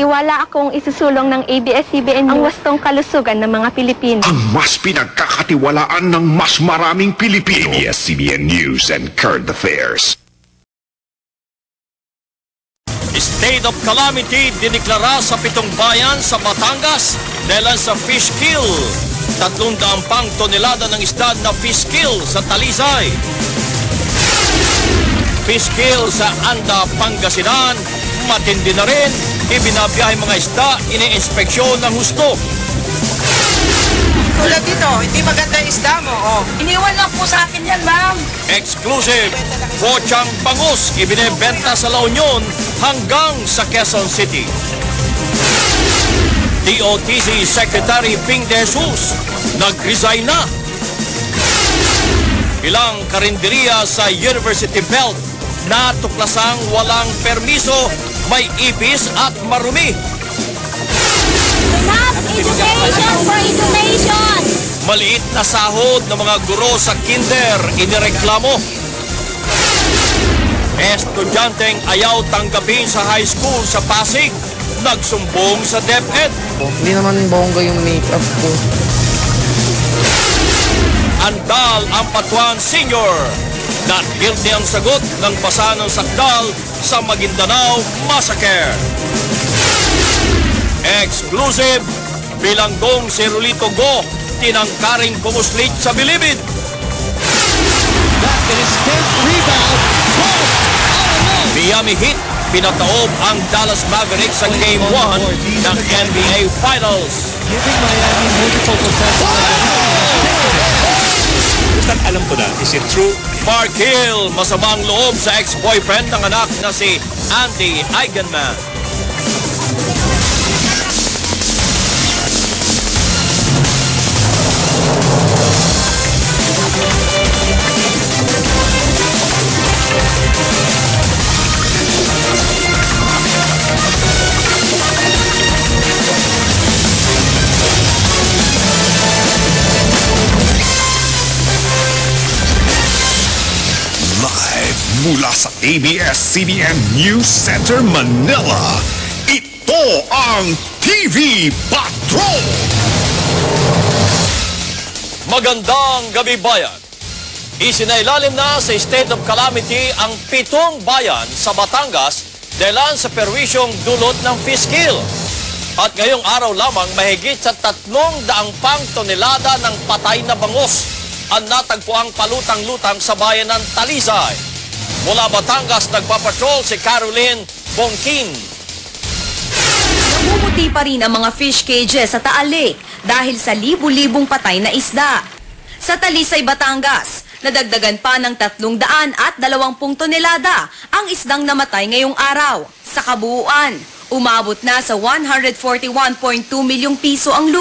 Naniniwala akong isusulong ng ABS-CBN ang wastong kalusugan ng mga Pilipino. Ang mas pinagkakatiwalaan ng mas maraming Pilipino. ABS-CBN News and Current Affairs. State of calamity diniklara sa 7 bayan sa Batangas dahil sa fish kill. 300 pang tonelada ng isda na fish kill sa Talisay. Fish kill sa Anda, Pangasinan. Matindi na rin. Ibinabiyahe mga isda, iniinspeksyon ng husto. Tulad dito, hindi maganda yung isda mo. Oh. Iniwan lang po sa akin yan, ma'am. Exclusive. Pochang bangus ibinebenta sa La Union hanggang sa Quezon City. DOTC Secretary Ping De Jesus nag-resign na. Ilang karinderiya sa University Belt natuklasang walang permiso, may ipis at marumi. Education for education! Maliit na sahod ng mga guro sa kinder inireklamo. Estudyanteng ayaw tanggapin sa high school sa Pasig, nagsumbong sa DepEd. Hindi naman bongga yung make-up ko. Andal Ampatuan Sr. Not guilty ang sagot ng basa ng sakdal sa Maguindanao Massacre. Exclusive, bilanggong si Rolito Go, tinangkaring kumuslit sa bilibid. That is 10th rebound. Miami Heat, pinataob ang Dallas Mavericks sa Game 1 ng NBA Finals. Giving Miami multiple possessions. Basta't alam ko na, is it true? Mark Hill, masamang loob sa ex-boyfriend ng anak na si Andy Eigenman. Mula sa ABS-CBN News Center, Manila, ito ang TV Patrol! Magandang gabi, bayan. Isinailalim na sa state of calamity ang 7 bayan sa Batangas dahil sa perwisyong dulot ng fish kill. At ngayong araw lamang mahigit sa 300 pang tonelada ng patay na bangus ang natagpuang palutang-lutang sa bayan ng Talisay. Mula Batangas, nagpapatrol si Caroline Bongkin. Namumuti pa rin ang mga fish cages sa Taal Lake dahil sa libu-libong patay na isda. Sa Talisay, Batangas, nadagdagan pa ng 320 tonelada ang isdang namatay ngayong araw. Sa kabuuan, umabot na sa 141.2 milyong piso ang lupa.